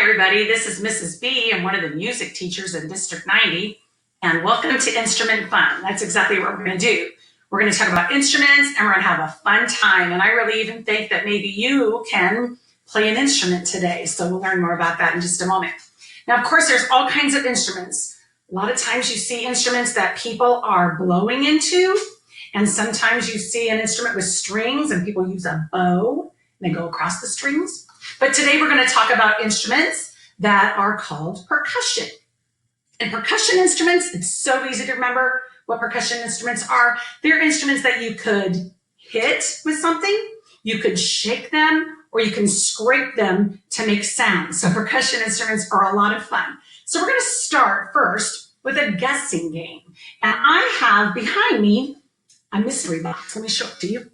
everybody. This is Mrs. B. I'm one of the music teachers in District 90, and welcome to Instrument Fun. That's exactly what we're going to do. We're going to talk about instruments, and we're going to have a fun time, and I really even think that maybe you can play an instrument today, so we'll learn more about that in just a moment. Now, of course, there's all kinds of instruments. A lot of times you see instruments that people are blowing into, and sometimes you see an instrument with strings, and people use a bow, and they go across the strings. But today we're going to talk about instruments that are called percussion. And percussion instruments, it's so easy to remember what percussion instruments are. They're instruments that you could hit with something, you could shake them, or you can scrape them to make sounds. So percussion instruments are a lot of fun. So we're going to start first with a guessing game. And I have behind me a mystery box. Let me show it to you.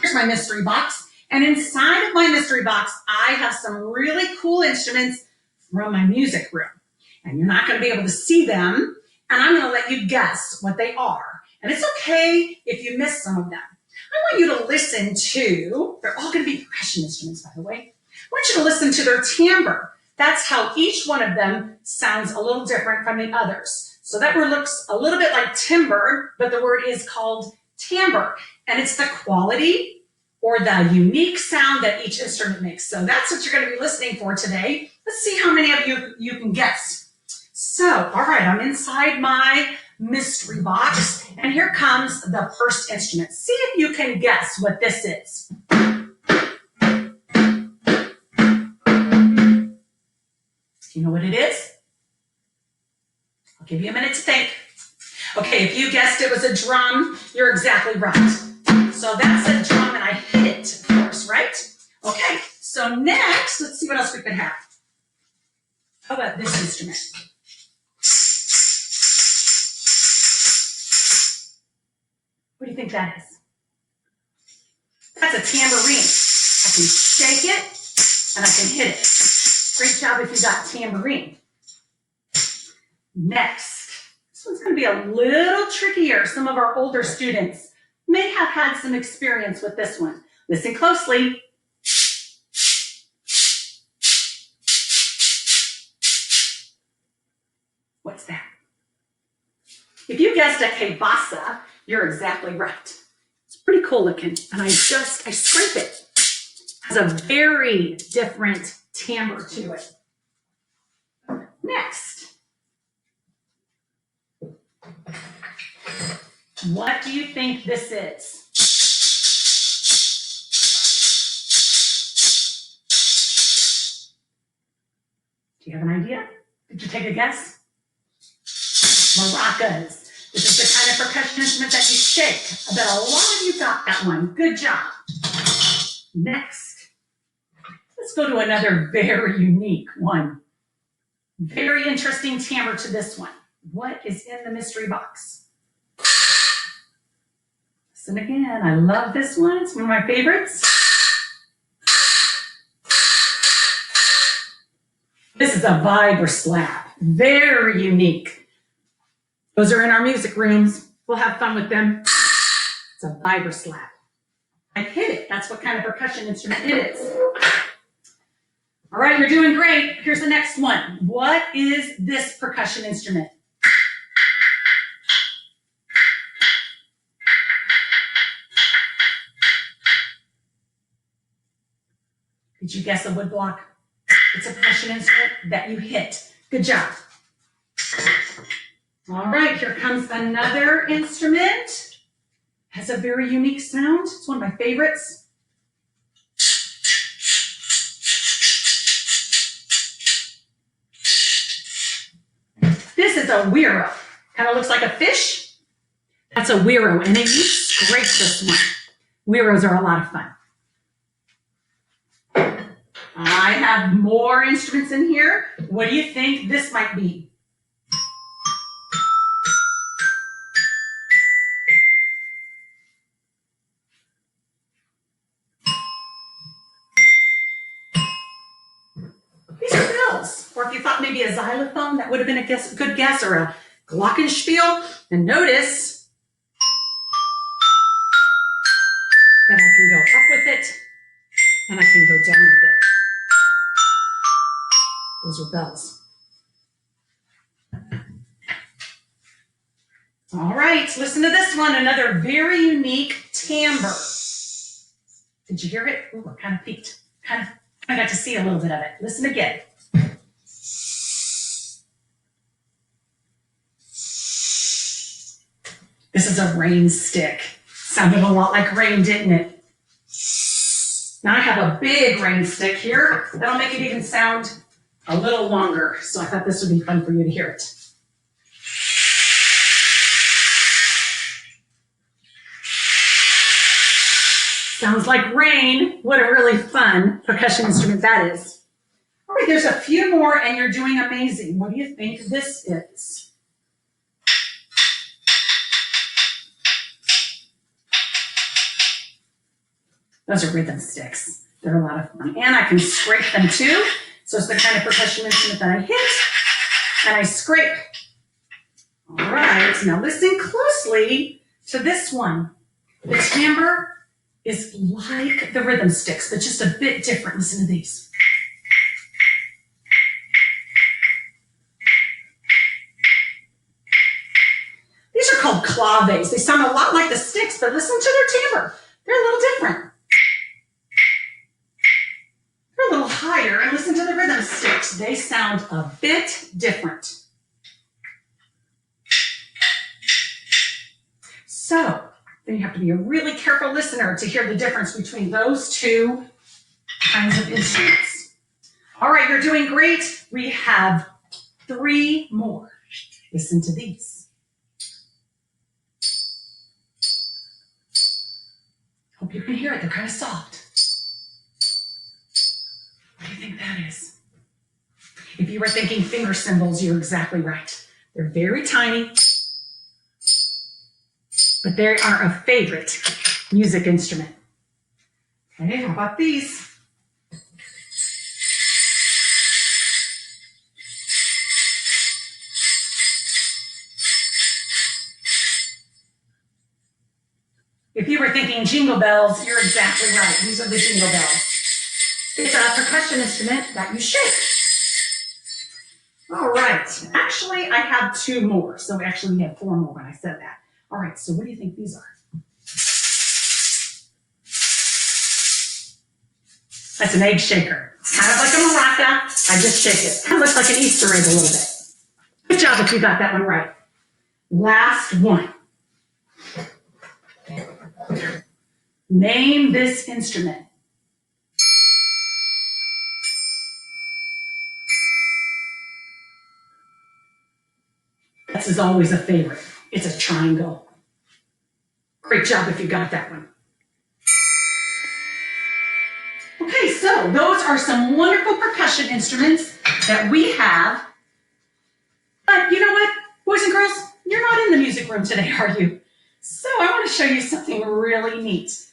Here's my mystery box. And inside of my mystery box, I have some really cool instruments from my music room. And you're not going to be able to see them. And I'm going to let you guess what they are. And it's okay if you miss some of them. I want you to listen to, they're all going to be percussion instruments, by the way. I want you to listen to their timbre. That's how each one of them sounds a little different from the others. So that word looks a little bit like timbre, but the word is called timbre. And it's the quality or the unique sound that each instrument makes. So that's what you're going to be listening for today. Let's see how many of you can guess. So, all right, I'm inside my mystery box, and here comes the first instrument. See if you can guess what this is. Do you know what it is? I'll give you a minute to think. Okay, if you guessed it was a drum, you're exactly right. So that's a drum, and I hit it, of course, right? Okay, so next, let's see what else we could have. How about this instrument? What do you think that is? That's a tambourine. I can shake it, and I can hit it. Great job if you got tambourine. Next, this one's going to be a little trickier. Some of our older students may have had some experience with this one. Listen closely. What's that? If you guessed a kibasa, you're exactly right. It's pretty cool looking, and I scrape it. It has a very different timbre to it. Next. What do you think this is? Do you have an idea? Did you take a guess? Maracas. This is the kind of percussion instrument that you shake. I bet a lot of you got that one. Good job. Next, let's go to another very unique one. Very interesting timbre to this one. What is in the mystery box? Listen again. I love this one. It's one of my favorites. This is a vibraslap. Very unique. Those are in our music rooms. We'll have fun with them. It's a vibraslap. I hit it. That's what kind of percussion instrument it is. All right, you're doing great. Here's the next one. What is this percussion instrument? Did you guess a wood block? It's a percussion instrument that you hit. Good job. All right, here comes another instrument. Has a very unique sound. It's one of my favorites. This is a whiro. Kind of looks like a fish. That's a whiro, and then you scrape this one. Whiros are a lot of fun. I have more instruments in here. What do you think this might be? These are bells. Or if you thought maybe a xylophone, that would have been a good guess, or a glockenspiel. And notice that I can go up with it, and I can go down with it. Those are bells. All right, listen to this one, another very unique timbre. Did you hear it? Ooh, I kind of peeked. I got to see a little bit of it. Listen again. This is a rain stick. Sounded a lot like rain, didn't it? Now I have a big rain stick here. That'll make it even sound a little longer. So I thought this would be fun for you to hear it. Sounds like rain. What a really fun percussion instrument that is. All right, there's a few more and you're doing amazing. What do you think this is? Those are rhythm sticks. They're a lot of fun. And I can scrape them too. So it's the kind of percussion instrument that I hit and I scrape. All right, now listen closely to this one. The timbre is like the rhythm sticks, but just a bit different. Listen to these. These are called claves. They sound a lot like the sticks, but listen to their timbre. They're a little different. They're a little higher, and listen to the rhythm sticks. They sound a bit different. So, then you have to be a really careful listener to hear the difference between those two kinds of instruments. All right, you're doing great. We have 3 more. Listen to these. Hope you can hear it. They're kind of soft. What do you think that is? If you were thinking finger cymbals, you're exactly right. They're very tiny, but they are a favorite music instrument. Okay, how about these? If you were thinking jingle bells, you're exactly right. These are the jingle bells. It's a percussion instrument that you shake. All right, actually I have 2 more. So actually we had 4 more when I said that. All right, so what do you think these are? That's an egg shaker. Kind of like a maraca. I just shake it. Kind of looks like an Easter egg a little bit. Good job if you got that one right. Last one. Name this instrument. This is always a favorite. It's a triangle. Great job if you got that one. Okay, so those are some wonderful percussion instruments that we have. But you know what, boys and girls? You're not in the music room today, are you? So I want to show you something really neat.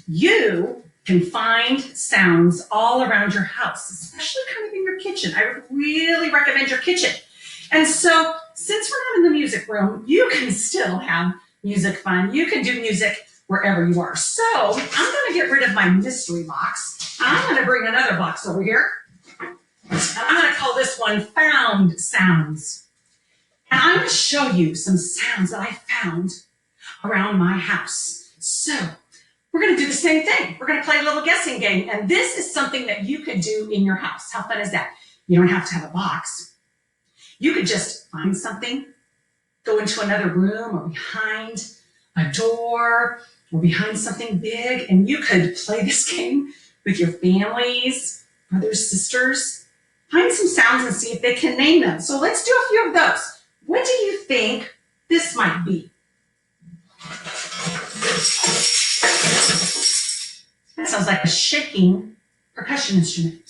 You can find sounds all around your house, especially kind of in your kitchen. I would really recommend your kitchen. And so since we're not in the music room, you can still have music fun. You can do music wherever you are. So I'm going to get rid of my mystery box. I'm going to bring another box over here. I'm going to call this one Found Sounds. And I'm going to show you some sounds that I found around my house. So we're going to do the same thing. We're going to play a little guessing game. And this is something that you could do in your house. How fun is that? You don't have to have a box. You could just find something, go into another room or behind a door or behind something big, and you could play this game with your families, brothers, sisters. Find some sounds and see if they can name them. So let's do a few of those. What do you think this might be? That sounds like a shaking percussion instrument.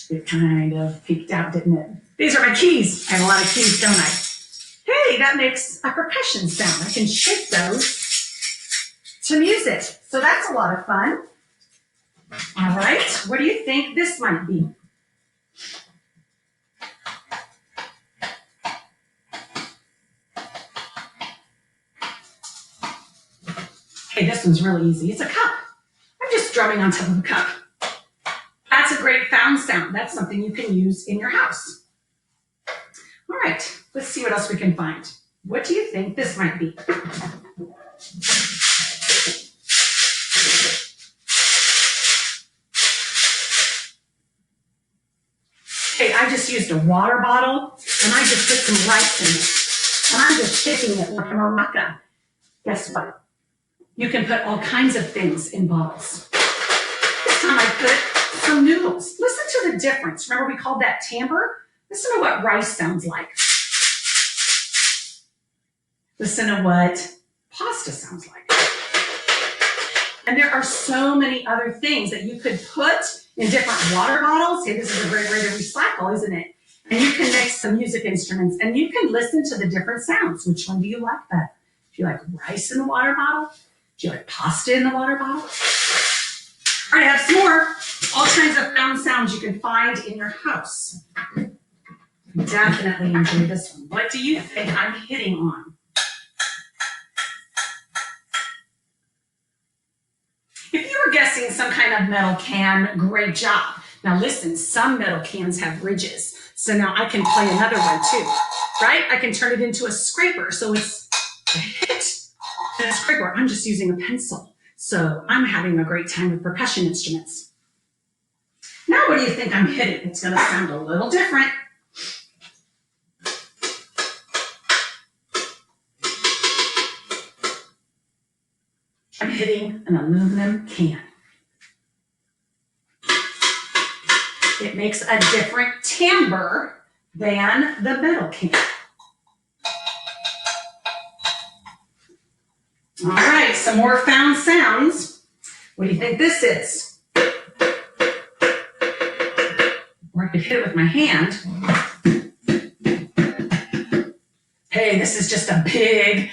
It kind of peeked out, didn't it? These are my keys. I have a lot of keys, don't I? Hey, that makes a percussion sound. I can shake those to music. So that's a lot of fun. All right, what do you think this might be? Hey, this one's really easy. It's a cup. I'm just drumming on top of a cup. That's that's a great found sound. That's something you can use in your house. All right, let's see what else we can find. What do you think this might be? Okay, I just used a water bottle and I just put some rice in it. And I'm just shaking it like a maraca. Guess what? You can put all kinds of things in bottles. This time I put some noodles. Listen to the difference. Remember we called that timbre? Listen to what rice sounds like. Listen to what pasta sounds like. And there are so many other things that you could put in different water bottles. Hey, this is a great way to recycle, isn't it? And you can make some music instruments and you can listen to the different sounds. Which one do you like better? Do you like rice in the water bottle? Do you like pasta in the water bottle? All right, I have some more. All kinds of found sounds you can find in your house. Definitely enjoy this one. What do you think I'm hitting on? If you were guessing some kind of metal can, great job. Now listen, some metal cans have ridges. So now I can play another one too, right? I can turn it into a scraper. So it's a hit and a scraper. I'm just using a pencil. So I'm having a great time with percussion instruments. Now what do you think I'm hitting? It's going to sound a little different. I'm hitting an aluminum can. It makes a different timbre than the metal can. All right, some more found sounds. What do you think this is? Or I could hit it with my hand. Hey, this is just a big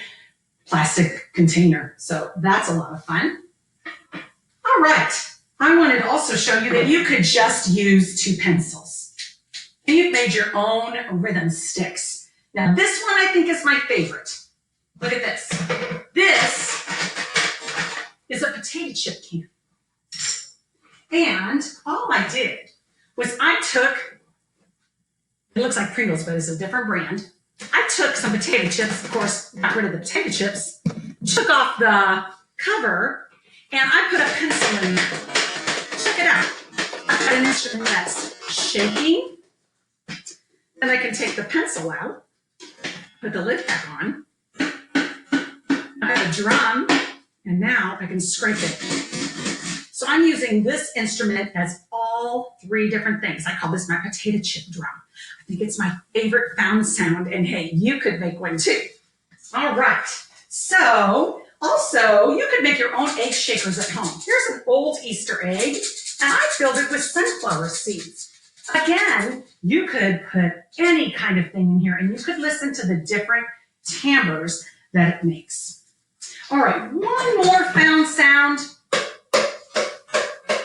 plastic container. So that's a lot of fun. All right. I wanted to also show you that you could just use 2 pencils. And you've made your own rhythm sticks. Now this one I think is my favorite. Look at this. This is a potato chip can. And all I did was I took, it looks like Pringles, but it's a different brand. I took some potato chips, of course, got rid of the potato chips, took off the cover, and I put a pencil in there. Check it out. I've got an instrument that's shaking. Then I can take the pencil out, put the lid back on. I have a drum, and now I can scrape it. So I'm using this instrument as all 3 different things. I call this my potato chip drum. I think it's my favorite found sound, and hey, you could make one too. All right, so also you could make your own egg shakers at home. Here's an old Easter egg, and I filled it with sunflower seeds. Again, you could put any kind of thing in here, and you could listen to the different timbres that it makes. All right, one more found sound.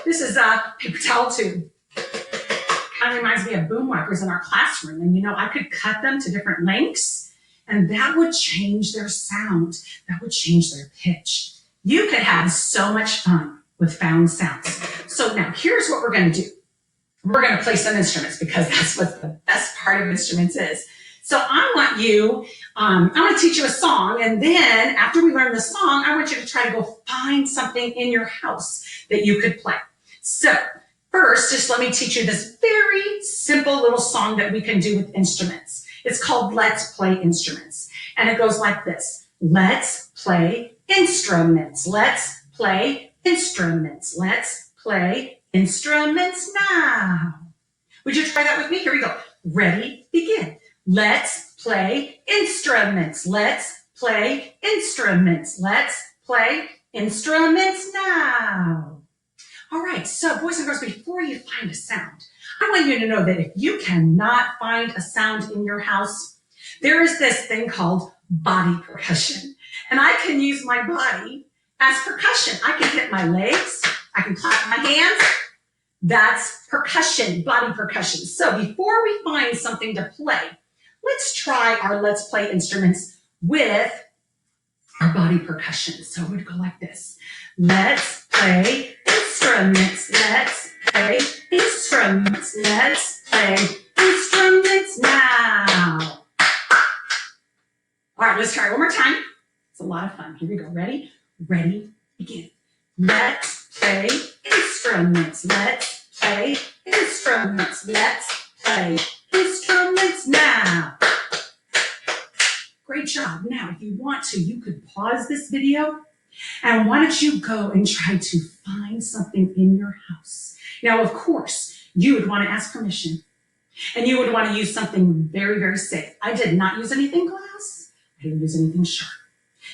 This is a paper towel tube. Kind of reminds me of boom whackers in our classroom. And you know, I could cut them to different lengths and that would change their sound. That would change their pitch. You could have so much fun with found sounds. So now here's what we're going to do. We're going to play some instruments because that's what the best part of instruments is. So I want to teach you a song, and then after we learn the song, I want you to try to go find something in your house that you could play. So first, just let me teach you this very simple little song that we can do with instruments. It's called Let's Play Instruments, and it goes like this. Let's play instruments. Let's play instruments. Let's play instruments now. Would you try that with me? Here we go. Ready, begin. Let's play instruments. Let's play instruments. Let's play instruments now. All right, so boys and girls, before you find a sound, I want you to know that if you cannot find a sound in your house, there is this thing called body percussion. And I can use my body as percussion. I can hit my legs. I can clap my hands. That's percussion, body percussion. So before we find something to play, let's try our Let's Play instruments with our body percussion. So it would go like this. Let's play instruments. Let's play instruments. instruments. Let's play instruments now. All right, let's try it one more time. It's a lot of fun. Here we go. Ready? Ready, begin. Let's play instruments. Let's play instruments. Let's play instruments now. Great job. Now, if you want to, you could pause this video and why don't you go and try to find something in your house. Now, of course, you would want to ask permission and you would want to use something very, very safe. I did not use anything glass. I didn't use anything sharp.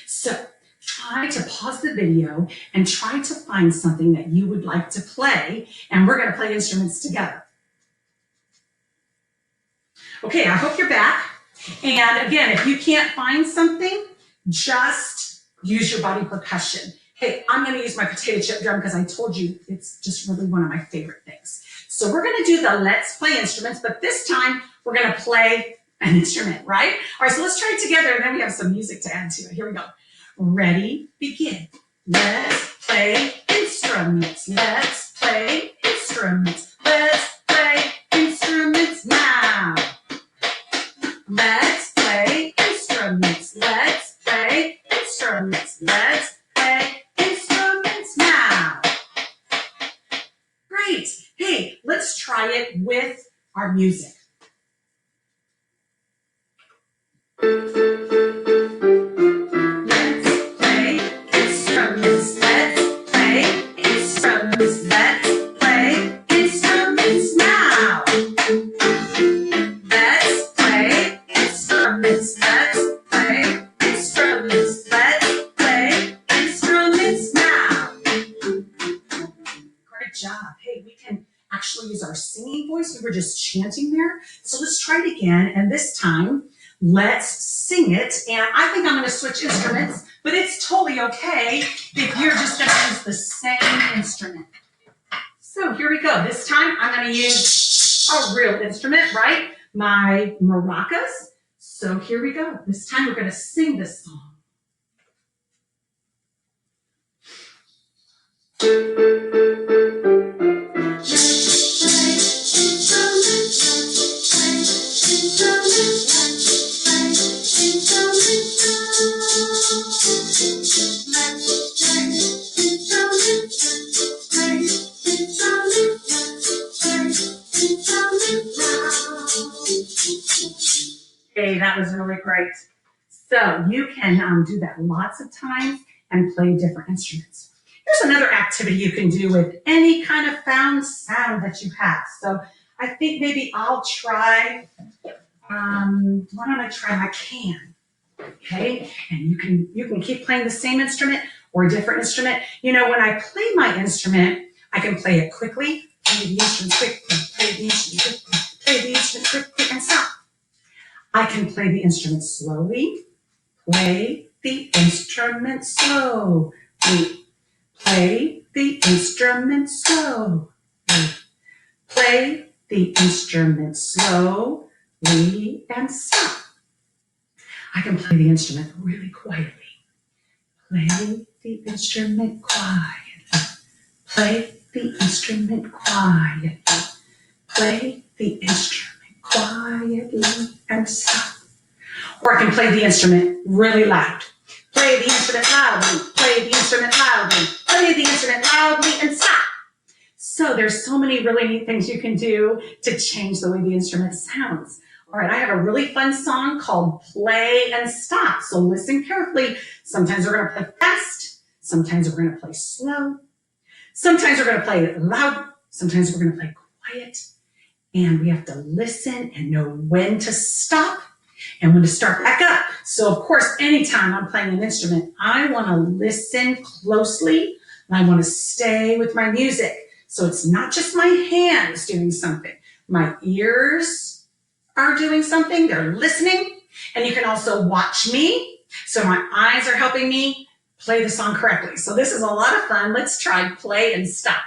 So try to pause the video and try to find something that you would like to play, and we're going to play instruments together. Okay, I hope you're back. And again, if you can't find something, just use your body percussion. Hey, I'm going to use my potato chip drum because I told you it's just really one of my favorite things. So we're going to do the let's play instruments, but this time we're going to play an instrument, right? All right, so let's try it together, and then we have some music to add to it. Here we go. Ready, begin. Let's play instruments. Let's play instruments. Let's play instruments now. Let's play instruments. Let's play instruments. Let's play instruments now. Great. Hey, let's try it with our music. Use our singing voice. We were just chanting there. So let's try it again. And this time, let's sing it. And I think I'm going to switch instruments, but it's totally okay if you're just going to use the same instrument. So here we go. This time, I'm going to use a real instrument, right? My maracas. So here we go. This time, we're going to sing this song. Hey, that was really great. So you can do that lots of times and play different instruments. Here's another activity you can do with any kind of found sound that you have. So I think maybe I'll try, why don't I try my can? Okay, and you can keep playing the same instrument or a different instrument. You know, when I play my instrument, I can play it quickly, play the instrument quickly, play the instrument quickly, play the instrument quickly, and stop. I can play the instrument slowly, play the instrument slowly, play the instrument slowly, play the instrument slowly, and stop. I can play the instrument really quietly. Play the instrument quietly. Play the instrument quietly. Play the instrument quietly and stop. Or I can play the instrument really loud. Play the instrument loudly. Play the instrument loudly. Play the instrument loudly and stop. So there's so many really neat things you can do to change the way the instrument sounds. All right, I have a really fun song called Play and Stop. So listen carefully. Sometimes we're going to play fast. Sometimes we're going to play slow. Sometimes we're going to play loud. Sometimes we're going to play quiet. And we have to listen and know when to stop and when to start back up. So of course, anytime I'm playing an instrument, I want to listen closely and I want to stay with my music. So it's not just my hands doing something. My ears are doing something, they're listening, and you can also watch me. So my eyes are helping me play the song correctly. So this is a lot of fun. Let's try Play and Stop.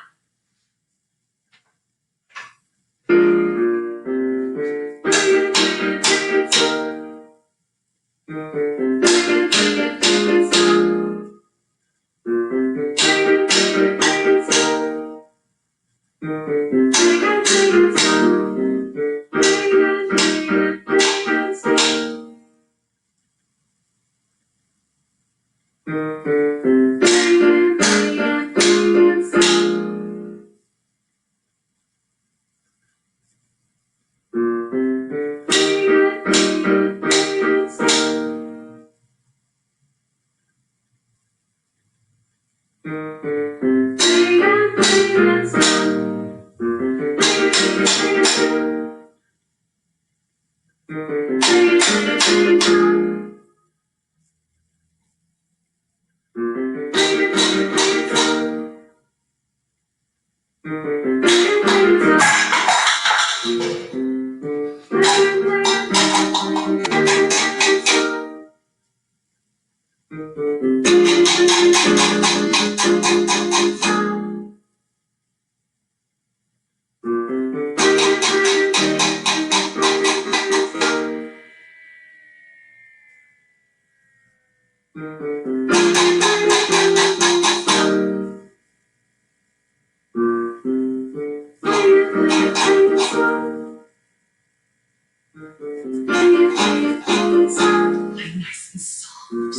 Play nice and soft.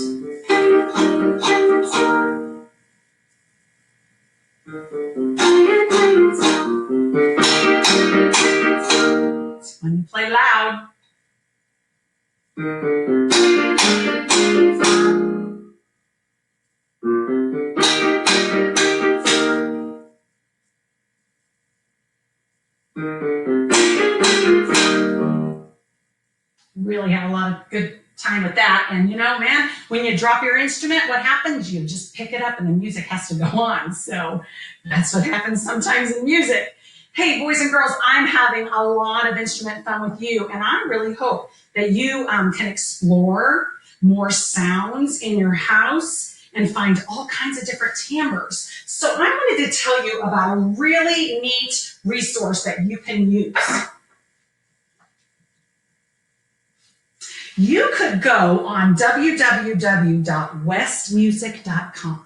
It's when you play loud. Really have a lot of good time with that. And you know, man, when you drop your instrument, what happens? You just pick it up and the music has to go on. So that's what happens sometimes in music. Hey, boys and girls, I'm having a lot of instrument fun with you, and I really hope that you can explore more sounds in your house and find all kinds of different timbres. So I wanted to tell you about a really neat resource that you can use. You could go on www.westmusic.com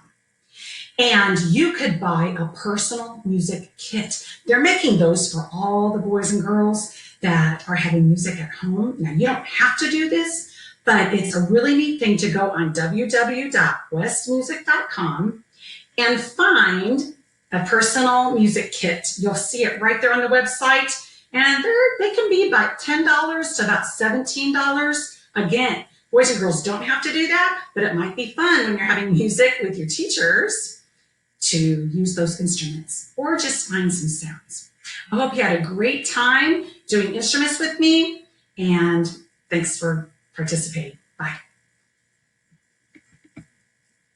and you could buy a personal music kit. They're making those for all the boys and girls that are having music at home. Now, you don't have to do this, but it's a really neat thing to go on www.westmusic.com and find a personal music kit. You'll see it right there on the website, and they can be about $10 to about $17. Again, boys and girls don't have to do that, but it might be fun when you're having music with your teachers to use those instruments or just find some sounds. I hope you had a great time doing instruments with me, and thanks for participating. Bye.